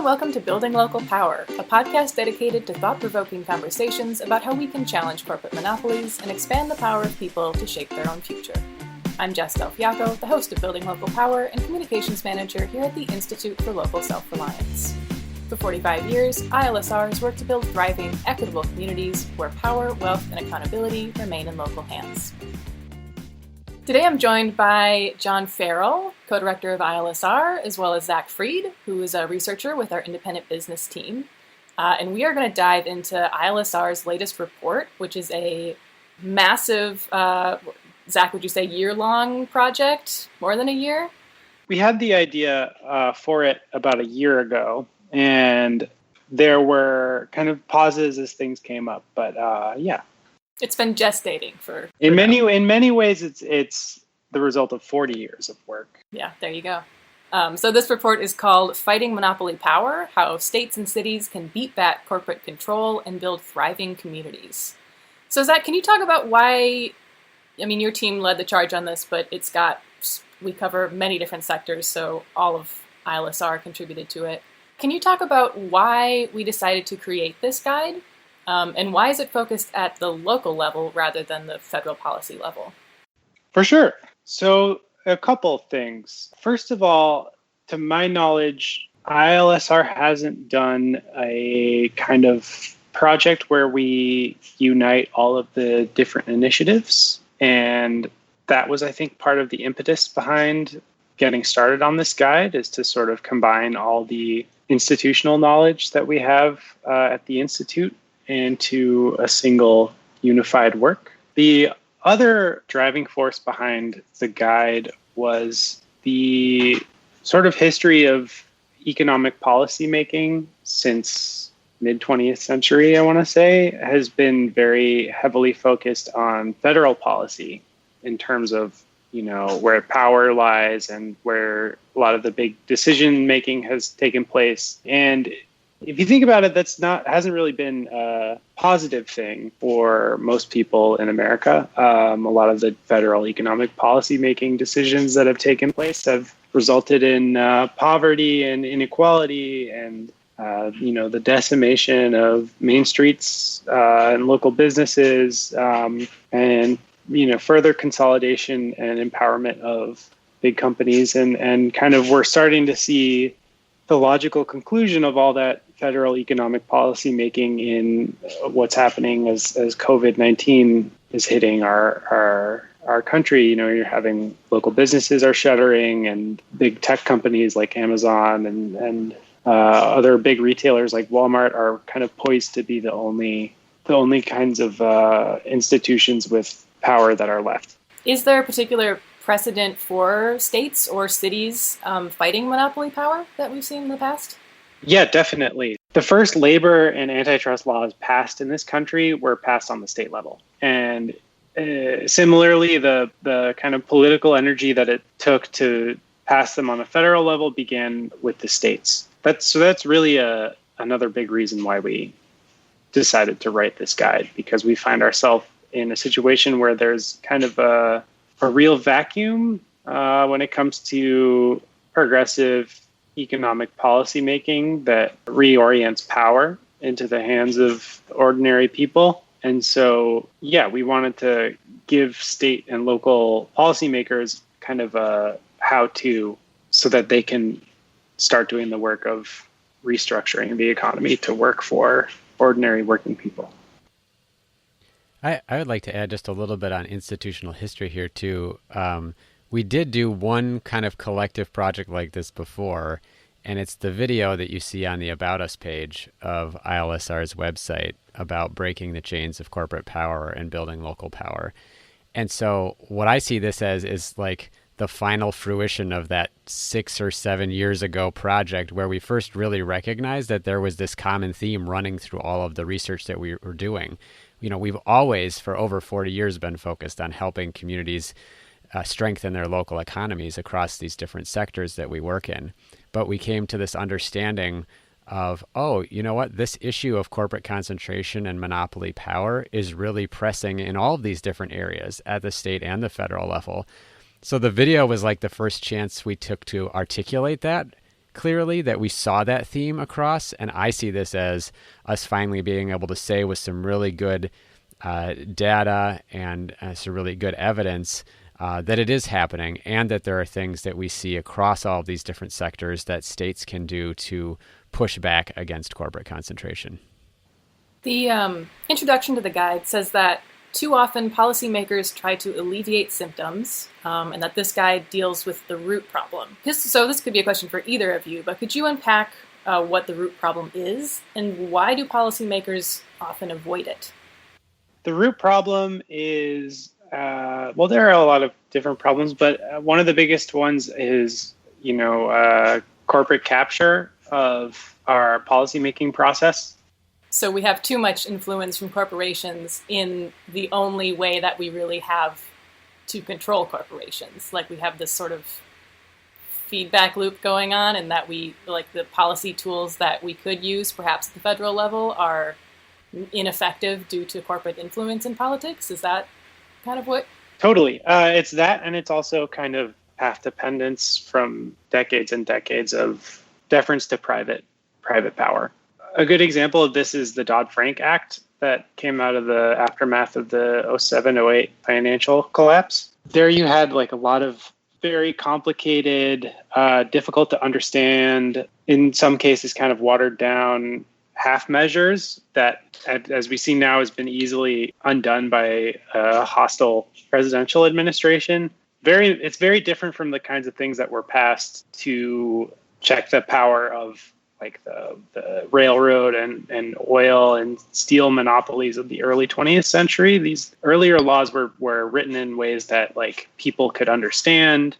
welcome to Building Local Power, a podcast dedicated to thought-provoking conversations about how we can challenge corporate monopolies and expand the power of people to shape their own future. I'm Jess Del Fiacco, the host of Building Local Power and Communications Manager here at the Institute for Local Self-Reliance. For 45 years, ILSR has worked to build thriving, equitable communities where power, wealth, and accountability remain in local hands. Today I'm joined by John Farrell, co-director of ILSR, as well as Zach Freed, who is a researcher with our independent business team. And we are going to dive into ILSR's latest report, which is a massive, Zach, would you say year-long project? More than a year? We had the idea for it about a year ago, and there were kind of pauses as things came up. But yeah. It's been gestating for in many ways. It's the result of 40 years of work. Yeah, there you go. So this report is called "Fighting Monopoly Power: How States and Cities Can Beat Back Corporate Control and Build Thriving Communities." So Zach, can you talk about why? I mean, your team led the charge on this, but we cover many different sectors, so all of ILSR contributed to it. Can you talk about why we decided to create this guide? And why is it focused at the local level rather than the federal policy level? For sure. So a couple of things. First of all, to my knowledge, ILSR hasn't done a kind of project where we unite all of the different initiatives. And that was, I think, part of the impetus behind getting started on this guide, is to sort of combine all the institutional knowledge that we have at the Institute into a single unified work. The other driving force behind the guide was the sort of history of economic policy making since mid-20th century, I want to say, has been very heavily focused on federal policy in terms of, where power lies and where a lot of the big decision making has taken place. And if you think about it, hasn't really been a positive thing for most people in America. A lot of the federal economic policy making decisions that have taken place have resulted in poverty and inequality and the decimation of main streets and local businesses and further consolidation and empowerment of big companies. And kind of we're starting to see the logical conclusion of all that federal economic policy making in what's happening as COVID-19 is hitting our country. You're having local businesses are shuttering, and big tech companies like Amazon and other big retailers like Walmart are kind of poised to be the only kinds of institutions with power that are left. Is there a particular precedent for states or cities fighting monopoly power that we've seen in the past? Yeah, definitely. The first labor and antitrust laws passed in this country were passed on the state level. And similarly, the kind of political energy that it took to pass them on a federal level began with the states. That's really another big reason why we decided to write this guide, because we find ourselves in a situation where there's kind of a real vacuum when it comes to progressive economic policy making that reorients power into the hands of ordinary people. And so, yeah, we wanted to give state and local policymakers kind of a how-to so that they can start doing the work of restructuring the economy to work for ordinary working people. I would like to add just a little bit on institutional history here too. We did do one kind of collective project like this before, and it's the video that you see on the About Us page of ILSR's website about breaking the chains of corporate power and building local power. And so what I see this as is like the final fruition of that 6 or 7 years ago project, where we first really recognized that there was this common theme running through all of the research that we were doing. We've always, for over 40 years, been focused on helping communities strengthen their local economies across these different sectors that we work in. But we came to this understanding of, this issue of corporate concentration and monopoly power is really pressing in all of these different areas at the state and the federal level. So the video was like the first chance we took to articulate that clearly that we saw that theme across. And I see this as us finally being able to say with some really good data and some really good evidence that it is happening, and that there are things that we see across all of these different sectors that states can do to push back against corporate concentration. The introduction to the guide says that too often policymakers try to alleviate symptoms, and that this guide deals with the root problem. So this could be a question for either of you, but could you unpack what the root problem is, and why do policymakers often avoid it? The root problem is, well, there are a lot of different problems, but one of the biggest ones is, corporate capture of our policymaking process. So we have too much influence from corporations in the only way that we really have to control corporations. Like, we have this sort of feedback loop going on, and that we, like, the policy tools that we could use perhaps at the federal level are ineffective due to corporate influence in politics. Is that kind of what? Totally. It's that, and it's also kind of path dependence from decades and decades of deference to private power. A good example of this is the Dodd-Frank Act that came out of the aftermath of the 07-08 financial collapse. There you had like a lot of very complicated, difficult to understand, in some cases kind of watered down half measures that, as we see now, has been easily undone by a hostile presidential administration. It's very different from the kinds of things that were passed to check the power of like the railroad and oil and steel monopolies of the early 20th century. These earlier laws were written in ways that like people could understand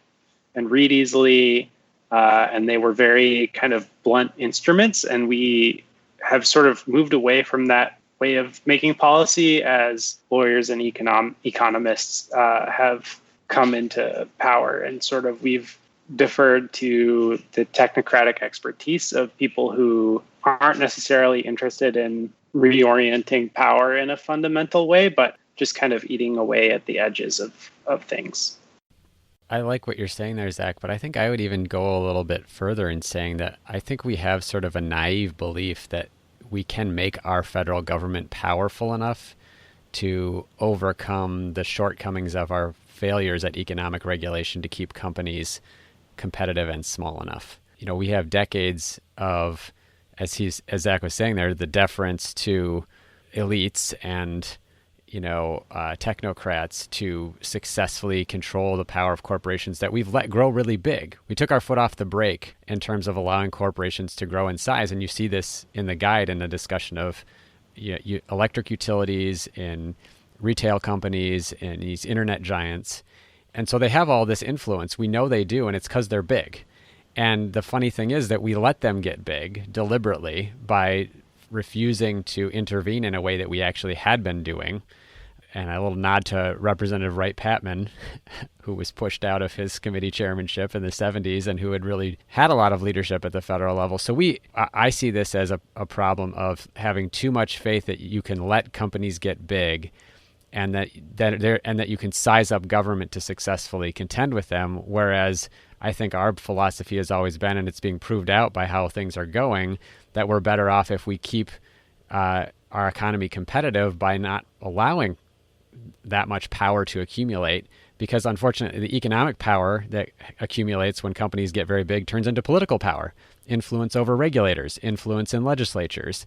and read easily, and they were very kind of blunt instruments. And we have sort of moved away from that way of making policy as lawyers and economists have come into power, and sort of we've deferred to the technocratic expertise of people who aren't necessarily interested in reorienting power in a fundamental way, but just kind of eating away at the edges of things. I like what you're saying there, Zach, but I think I would even go a little bit further in saying that I think we have sort of a naive belief that we can make our federal government powerful enough to overcome the shortcomings of our failures at economic regulation to keep companies competitive and small enough. We have decades of, as Zach was saying there, the deference to elites and technocrats to successfully control the power of corporations that we've let grow really big. We took our foot off the brake in terms of allowing corporations to grow in size, and you see this in the guide in the discussion of electric utilities, in retail companies, in these internet giants. And so they have all this influence. We know they do, and it's because they're big. And the funny thing is that we let them get big deliberately by refusing to intervene in a way that we actually had been doing. And a little nod to Representative Wright Patman, who was pushed out of his committee chairmanship in the 70s and who had really had a lot of leadership at the federal level. So I see this as a problem of having too much faith that you can let companies get big, and that you can size up government to successfully contend with them. Whereas I think our philosophy has always been, and it's being proved out by how things are going, that we're better off if we keep our economy competitive by not allowing that much power to accumulate, because unfortunately the economic power that accumulates when companies get very big turns into political power, influence over regulators, influence in legislatures.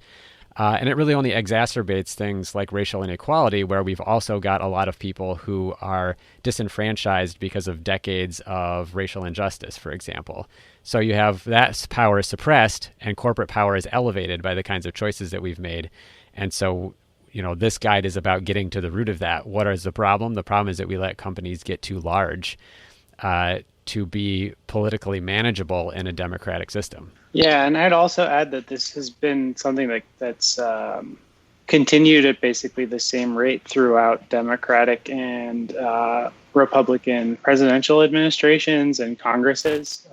And it really only exacerbates things like racial inequality, where we've also got a lot of people who are disenfranchised because of decades of racial injustice, for example. So you have that power is suppressed and corporate power is elevated by the kinds of choices that we've made. And so, this guide is about getting to the root of that. What is the problem? The problem is that we let companies get too large to be politically manageable in a democratic system. Yeah, and I'd also add that this has been something that's continued at basically the same rate throughout Democratic and Republican presidential administrations and Congresses.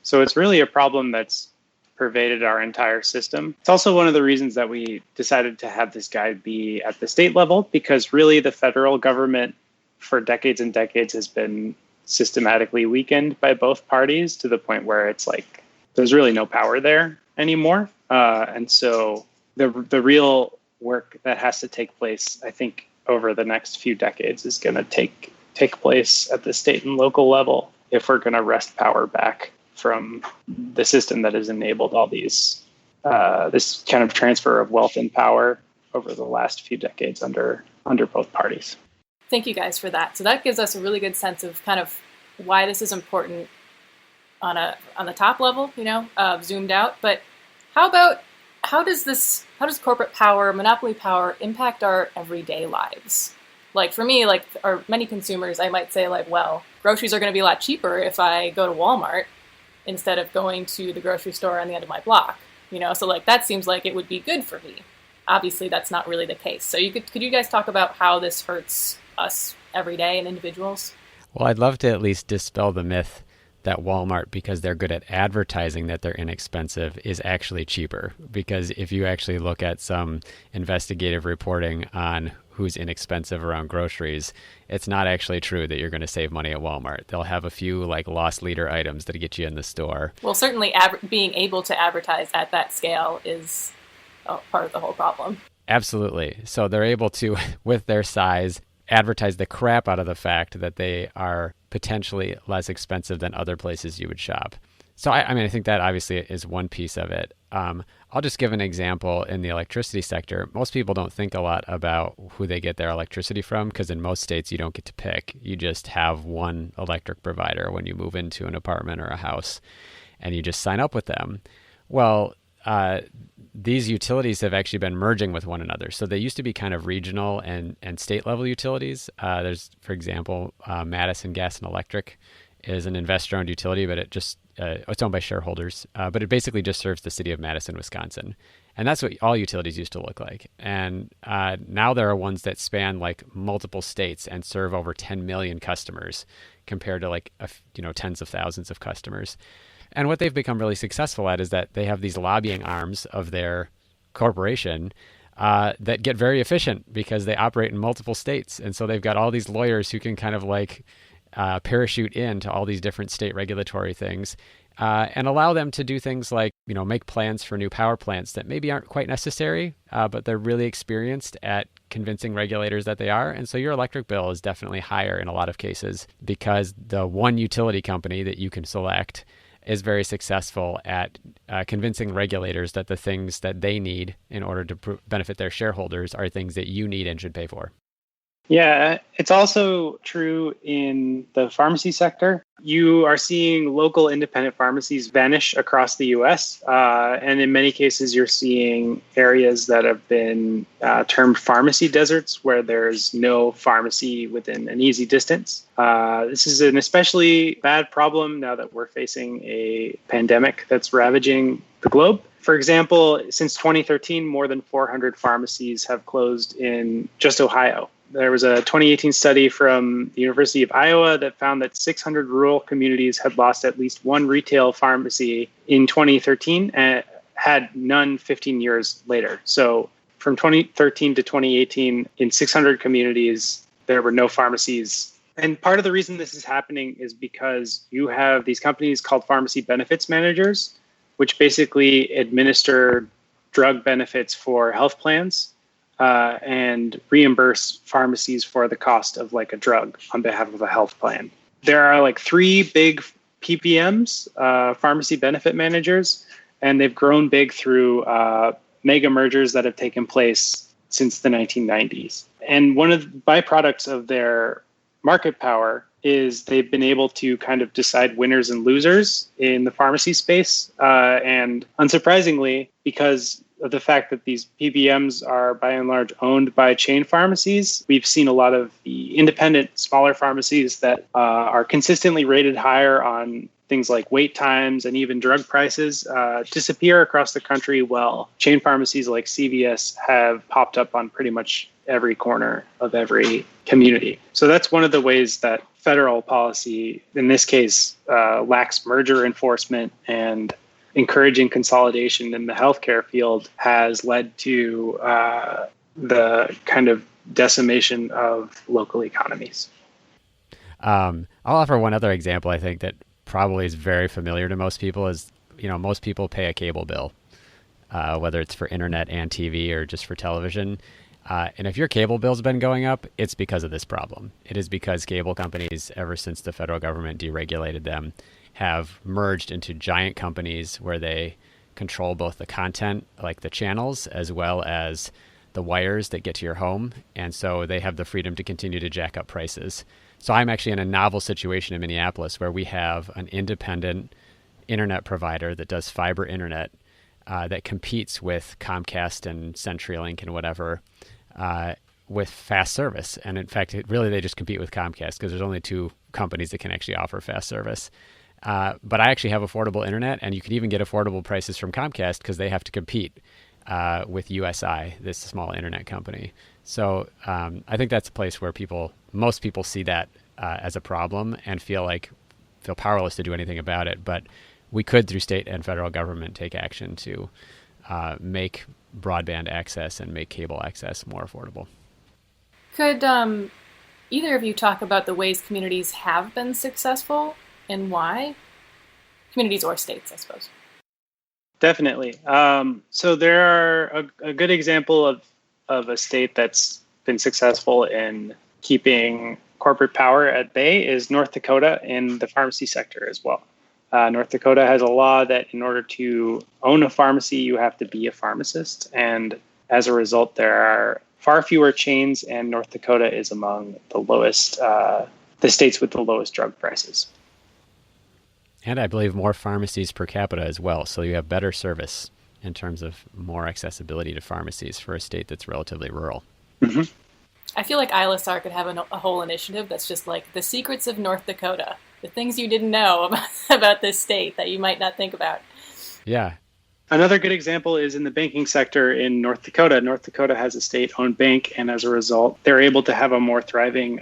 So it's really a problem that's pervaded our entire system. It's also one of the reasons that we decided to have this guide be at the state level, because really the federal government for decades and decades has been systematically weakened by both parties to the point where it's like there's really no power there anymore. And so the real work that has to take place, I think, over the next few decades is going to take place at the state and local level if we're going to wrest power back from the system that has enabled all these this kind of transfer of wealth and power over the last few decades under both parties. Thank you guys for that. So that gives us a really good sense of kind of why this is important on the top level, zoomed out. But how does corporate power, monopoly power, impact our everyday lives? Like for me, or many consumers, I might say well, groceries are going to be a lot cheaper if I go to Walmart instead of going to the grocery store on the end of my block. So that seems like it would be good for me. Obviously, that's not really the case. So could you guys talk about how this hurts us every day and individuals? Well, I'd love to at least dispel the myth that Walmart, because they're good at advertising that they're inexpensive, is actually cheaper. Because if you actually look at some investigative reporting on who's inexpensive around groceries, it's not actually true that you're going to save money at Walmart. They'll have a few loss leader items that get you in the store. Well, certainly being able to advertise at that scale is part of the whole problem. Absolutely. So they're able to, with their size, advertise the crap out of the fact that they are potentially less expensive than other places you would shop. So I think that obviously is one piece of it. I'll just give an example in the electricity sector. Most people don't think a lot about who they get their electricity from, because in most states you don't get to pick. You just have one electric provider when you move into an apartment or a house, and you just sign up with them. Well, these utilities have actually been merging with one another. So they used to be kind of regional and state level utilities. There's, for example, Madison Gas and Electric is an investor-owned utility, but it's owned by shareholders. But it basically just serves the city of Madison, Wisconsin. And that's what all utilities used to look like. And now there are ones that span multiple states and serve over 10 million customers compared to tens of thousands of customers. And what they've become really successful at is that they have these lobbying arms of their corporation that get very efficient because they operate in multiple states. And so they've got all these lawyers who can kind of parachute into all these different state regulatory things and allow them to do things make plans for new power plants that maybe aren't quite necessary, but they're really experienced at convincing regulators that they are. And so your electric bill is definitely higher in a lot of cases because the one utility company that you can select is very successful at convincing regulators that the things that they need in order to benefit their shareholders are things that you need and should pay for. Yeah, it's also true in the pharmacy sector. You are seeing local independent pharmacies vanish across the U.S. And in many cases, you're seeing areas that have been termed pharmacy deserts, where there's no pharmacy within an easy distance. This is an especially bad problem now that we're facing a pandemic that's ravaging the globe. For example, since 2013, more than 400 pharmacies have closed in just Ohio. There was a 2018 study from the University of Iowa that found that 600 rural communities had lost at least one retail pharmacy in 2013 and had none 15 years later. So from 2013 to 2018, in 600 communities, there were no pharmacies. And part of the reason this is happening is because you have these companies called pharmacy benefits managers, which basically administer drug benefits for health plans. And reimburse pharmacies for the cost of a drug on behalf of a health plan. There are 3 big PBMs, pharmacy benefit managers, and they've grown big through mega mergers that have taken place since the 1990s. And one of the byproducts of their market power is they've been able to kind of decide winners and losers in the pharmacy space. And unsurprisingly, because of the fact that these PBMs are by and large owned by chain pharmacies, we've seen a lot of the independent, smaller pharmacies that are consistently rated higher on things like wait times and even drug prices disappear across the country, while chain pharmacies like CVS have popped up on pretty much every corner of every community. So that's one of the ways that federal policy, in this case, lacks merger enforcement and encouraging consolidation in the healthcare field has led to the kind of decimation of local economies. I'll offer one other example, I think, that probably is very familiar to most people, is most people pay a cable bill, whether it's for internet and TV or just for television. And if your cable bill's been going up, it's because of this problem. It is because cable companies, ever since the federal government deregulated them, have merged into giant companies where they control both the content, like the channels, as well as the wires that get to your home. And so they have the freedom to continue to jack up prices. So I'm actually in a novel situation in Minneapolis where we have an independent internet provider that does fiber internet that competes with Comcast and CenturyLink and whatever with fast service. And in fact, they just compete with Comcast because there's only two companies that can actually offer fast service. But I actually have affordable internet, and you can even get affordable prices from Comcast because they have to compete with USI, this small internet company. So I think that's a place where most people see that as a problem and feel powerless to do anything about it. But we could, through state and federal government, take action to make broadband access and make cable access more affordable. Could either of you talk about the ways communities have been successful and why? Communities or states, I suppose. Definitely. So there are a good example of a state that's been successful in keeping corporate power at bay is North Dakota in the pharmacy sector as well. North Dakota has a law that in order to own a pharmacy, you have to be a pharmacist. And as a result, there are far fewer chains, and North Dakota is among the states with the lowest drug prices. And I believe more pharmacies per capita as well. So you have better service in terms of more accessibility to pharmacies for a state that's relatively rural. Mm-hmm. I feel like ILSR could have a whole initiative that's just like the secrets of North Dakota, the things you didn't know about this state that you might not think about. Yeah. Another good example is in the banking sector in North Dakota. North Dakota has a state-owned bank, and as a result, they're able to have a more thriving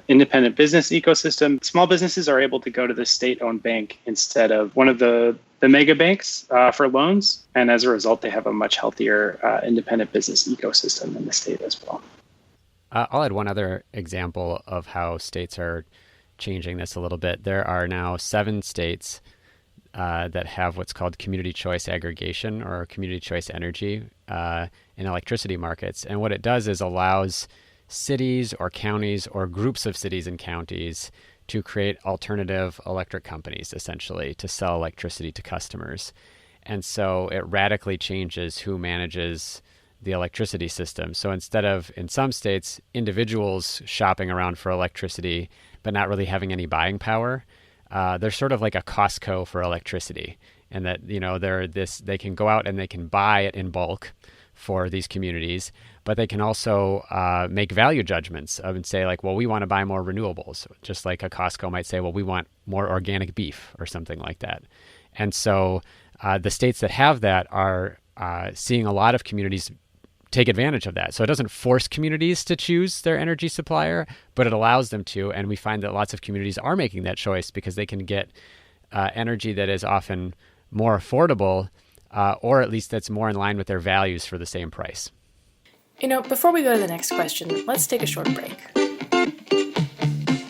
independent business ecosystem. Small businesses are able to go to the state-owned bank instead of one of the mega banks for loans, and as a result, they have a much healthier independent business ecosystem in the state as well. I'll add one other example of how states are changing this a little bit. There are now 7 states that have what's called community choice aggregation or community choice energy in electricity markets. And what it does is allows cities or counties or groups of cities and counties to create alternative electric companies, essentially, to sell electricity to customers. And so it radically changes who manages the electricity system. So instead of, in some states, individuals shopping around for electricity, but not really having any buying power, they're sort of like a Costco for electricity, and that they can go out and they can buy it in bulk for these communities, but they can also make value judgments and say well, we want to buy more renewables, just like a Costco might say, well, we want more organic beef or something like that. And so the states that have that are seeing a lot of communities take advantage of that. So it doesn't force communities to choose their energy supplier, but it allows them to. And we find that lots of communities are making that choice because they can get energy that is often more affordable, or at least that's more in line with their values for the same price. Before we go to the next question, let's take a short break.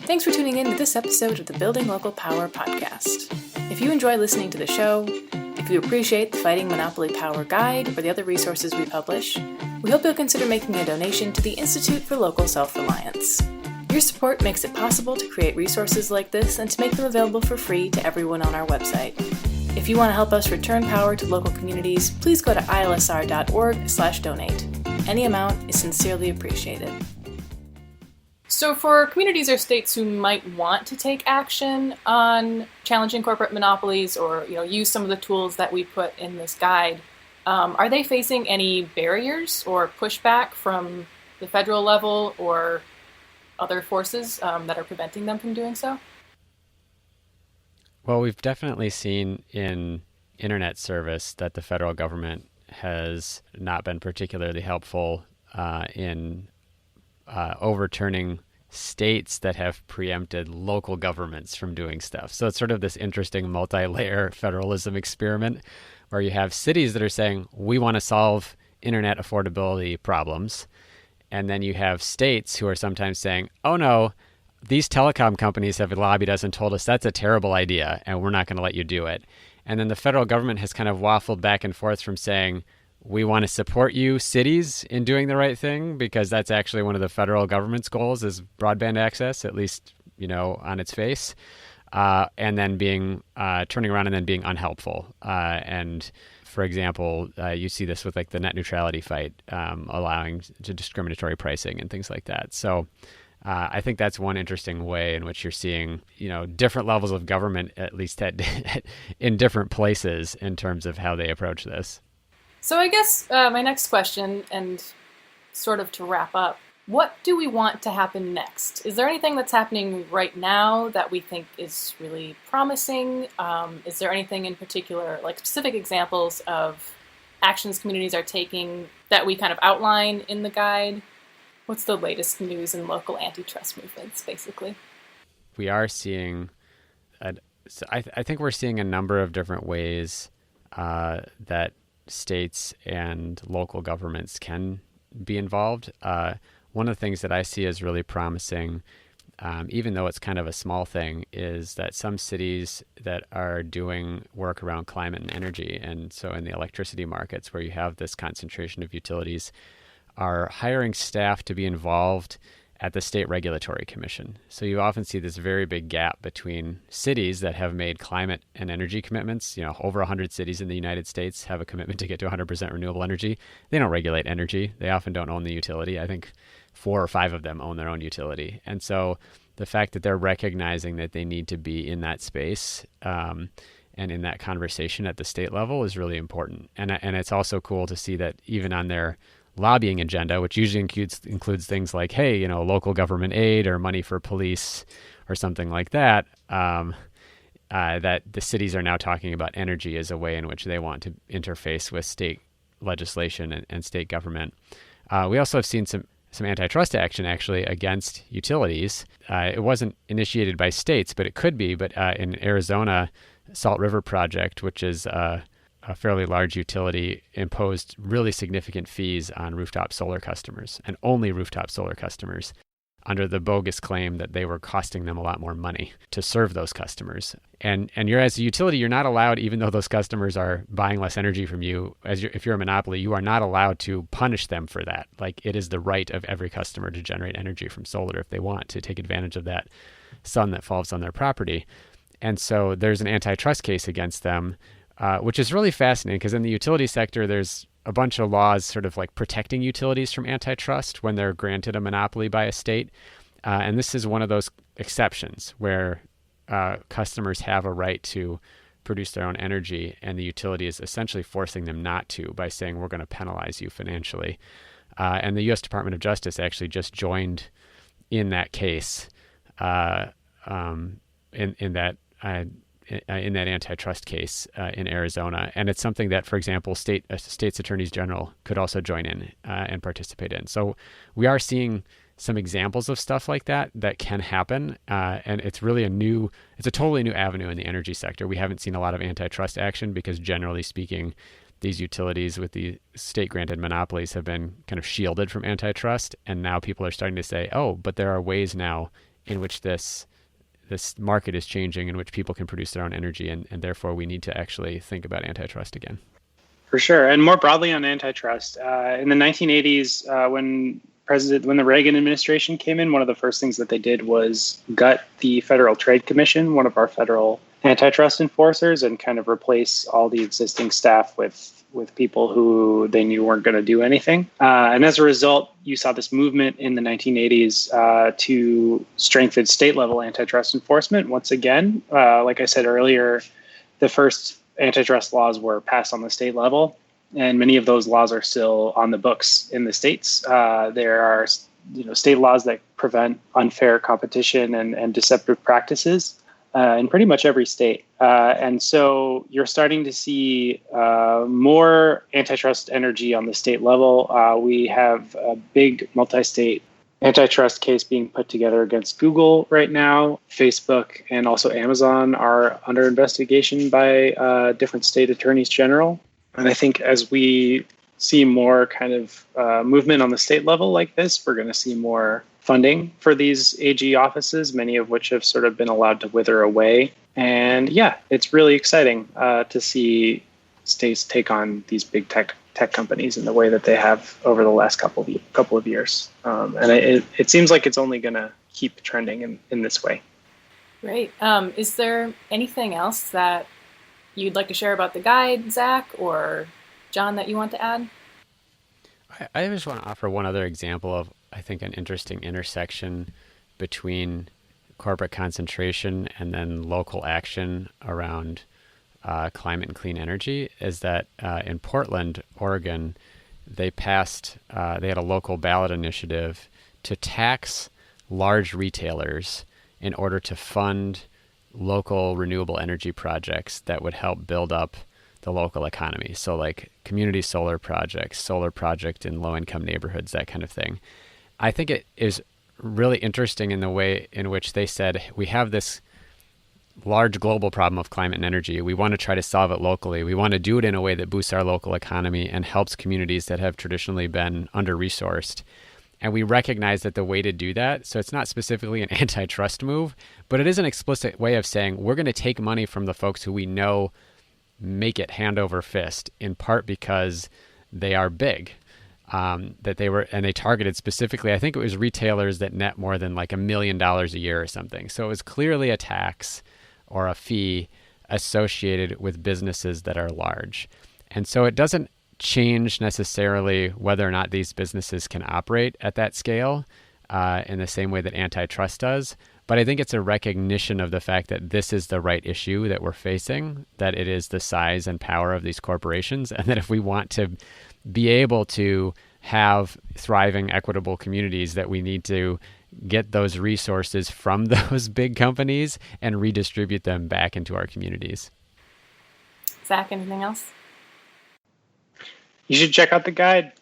Thanks for tuning in to this episode of the Building Local Power podcast. If you enjoy listening to the show, if you appreciate the Fighting Monopoly Power Guide or the other resources we publish, we hope you'll consider making a donation to the Institute for Local Self-Reliance. Your support makes it possible to create resources like this and to make them available for free to everyone on our website. If you want to help us return power to local communities, please go to ilsr.org/donate. Any amount is sincerely appreciated. So for communities or states who might want to take action on challenging corporate monopolies or use some of the tools that we put in this guide, are they facing any barriers or pushback from the federal level or other forces that are preventing them from doing so? Well, we've definitely seen in internet service that the federal government has not been particularly helpful in overturning states that have preempted local governments from doing stuff. So it's sort of this interesting multi-layer federalism experiment where you have cities that are saying, we want to solve internet affordability problems. And then you have states who are sometimes saying, oh no, these telecom companies have lobbied us and told us that's a terrible idea and we're not going to let you do it. And then the federal government has kind of waffled back and forth from saying, we want to support you cities in doing the right thing, because that's actually one of the federal government's goals is broadband access, at least, on its face. And then turning around and then being unhelpful. And for example, you see this with like the net neutrality fight, allowing to discriminatory pricing and things like that. So I think that's one interesting way in which you're seeing, different levels of government, at least in different places in terms of how they approach this. So I guess my next question, and sort of to wrap up, what do we want to happen next? Is there anything that's happening right now that we think is really promising? Is there anything in particular, like specific examples of actions communities are taking that we kind of outline in the guide? What's the latest news in local antitrust movements, basically? We are seeing, I think we're seeing a number of different ways that states and local governments can be involved. One of the things that I see as really promising, even though it's kind of a small thing, is that some cities that are doing work around climate and energy, and so in the electricity markets where you have this concentration of utilities, are hiring staff to be involved at the State Regulatory Commission. So you often see this very big gap between cities that have made climate and energy commitments. Over 100 cities in the United States have a commitment to get to 100% renewable energy. They don't regulate energy. They often don't own the utility. I think 4 or 5 of them own their own utility. And so the fact that they're recognizing that they need to be in that space and in that conversation at the state level is really important. And it's also cool to see that even on their lobbying agenda, which usually includes things like, hey, local government aid or money for police or something like that, that the cities are now talking about energy as a way in which they want to interface with state legislation and state government. We also have seen some antitrust action actually against utilities. It wasn't initiated by states, but it could be. But in Arizona, Salt River Project, which is a fairly large utility, imposed really significant fees on rooftop solar customers, and only rooftop solar customers, under the bogus claim that they were costing them a lot more money to serve those customers. And you're, as a utility, you're not allowed, even though those customers are buying less energy from you, if you're a monopoly, you are not allowed to punish them for that. Like, it is the right of every customer to generate energy from solar if they want to take advantage of that sun that falls on their property. And so there's an antitrust case against them, which is really fascinating, because in the utility sector, there's a bunch of laws sort of like protecting utilities from antitrust when they're granted a monopoly by a state. And this is one of those exceptions where customers have a right to produce their own energy, and the utility is essentially forcing them not to by saying, we're going to penalize you financially. And the U.S. Department of Justice actually just joined in that case, in that antitrust case in Arizona. And it's something that, for example, states attorneys general could also join in and participate in. So we are seeing some examples of stuff like that can happen. And it's really it's a totally new avenue in the energy sector. We haven't seen a lot of antitrust action because, generally speaking, these utilities with the state-granted monopolies have been kind of shielded from antitrust. And now people are starting to say, oh, but there are ways now in which this market is changing, in which people can produce their own energy, and therefore we need to actually think about antitrust again. For sure. And more broadly on antitrust, in the 1980s, when the Reagan administration came in, one of the first things that they did was gut the Federal Trade Commission, one of our federal antitrust enforcers, and kind of replace all the existing staff with people who they knew weren't going to do anything. And as a result, you saw this movement in the 1980s to strengthen state-level antitrust enforcement. Once again, like I said earlier, the first antitrust laws were passed on the state level, and many of those laws are still on the books in the states. There are state laws that prevent unfair competition and deceptive practices in pretty much every state. And so you're starting to see more antitrust energy on the state level. We have a big multi-state antitrust case being put together against Google right now. Facebook and also Amazon are under investigation by different state attorneys general. And I think as we see more kind of movement on the state level like this, we're going to see more funding for these AG offices, many of which have sort of been allowed to wither away. And yeah, it's really exciting to see states take on these big tech companies in the way that they have over the last couple of years. And it seems like it's only going to keep trending in this way. Great. Is there anything else that you'd like to share about the guide, Zach or John, that you want to add? I just want to offer one other example of, I think, an interesting intersection between corporate concentration and then local action around climate and clean energy, is that in Portland, Oregon, they had a local ballot initiative to tax large retailers in order to fund local renewable energy projects that would help build up the local economy. So like community solar projects, solar project in low-income neighborhoods, that kind of thing. I think it is really interesting in the way in which they said, we have this large global problem of climate and energy. We want to try to solve it locally. We want to do it in a way that boosts our local economy and helps communities that have traditionally been under-resourced. And we recognize that the way to do that, so it's not specifically an antitrust move, but it is an explicit way of saying we're going to take money from the folks who we know make it hand over fist, in part because they are big. And they targeted specifically, I think it was retailers that net more than like $1 million a year or something. So it was clearly a tax or a fee associated with businesses that are large. And so it doesn't change necessarily whether or not these businesses can operate at that scale in the same way that antitrust does. But I think it's a recognition of the fact that this is the right issue that we're facing, that it is the size and power of these corporations, and that if we want to be able to have thriving, equitable communities, that we need to get those resources from those big companies and redistribute them back into our communities. Zach, anything else? You should check out the guide.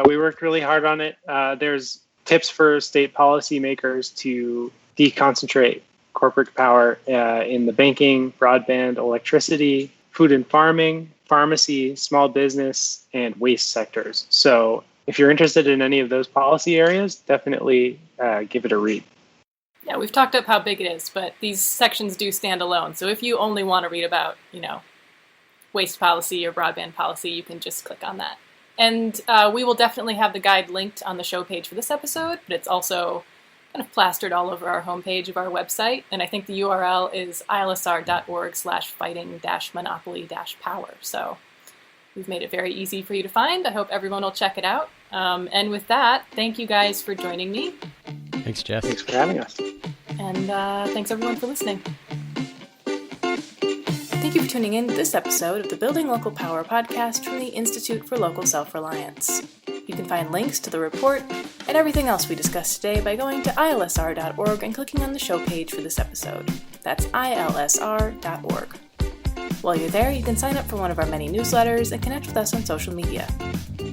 We worked really hard on it. There's tips for state policymakers to deconcentrate corporate power in the banking, broadband, electricity, food and farming, pharmacy, small business, and waste sectors. So if you're interested in any of those policy areas, definitely give it a read. Yeah, we've talked up how big it is, but these sections do stand alone. So if you only want to read about, waste policy or broadband policy, you can just click on that. And we will definitely have the guide linked on the show page for this episode, but it's also kind of plastered all over our homepage of our website. And I think the URL is ilsr.org/fighting-monopoly-power. So we've made it very easy for you to find. I hope everyone will check it out. And with that, thank you guys for joining me. Thanks, Jess. Thanks for having us. And thanks everyone for listening. Thank you for tuning in to this episode of the Building Local Power podcast from the Institute for Local Self-Reliance. You can find links to the report and everything else we discussed today by going to ilsr.org and clicking on the show page for this episode. That's ilsr.org. While you're there, you can sign up for one of our many newsletters and connect with us on social media.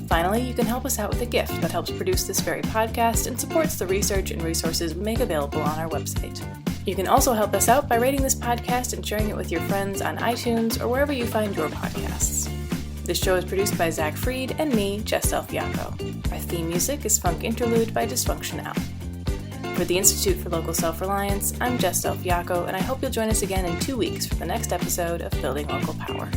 Finally, you can help us out with a gift that helps produce this very podcast and supports the research and resources we make available on our website. You can also help us out by rating this podcast and sharing it with your friends on iTunes or wherever you find your podcasts. This show is produced by Zach Fried and me, Jess Del Fiacco. Our theme music is Funk Interlude by Dysfunctional. For the Institute for Local Self-Reliance, I'm Jess Del Fiacco, and I hope you'll join us again in 2 weeks for the next episode of Building Local Power.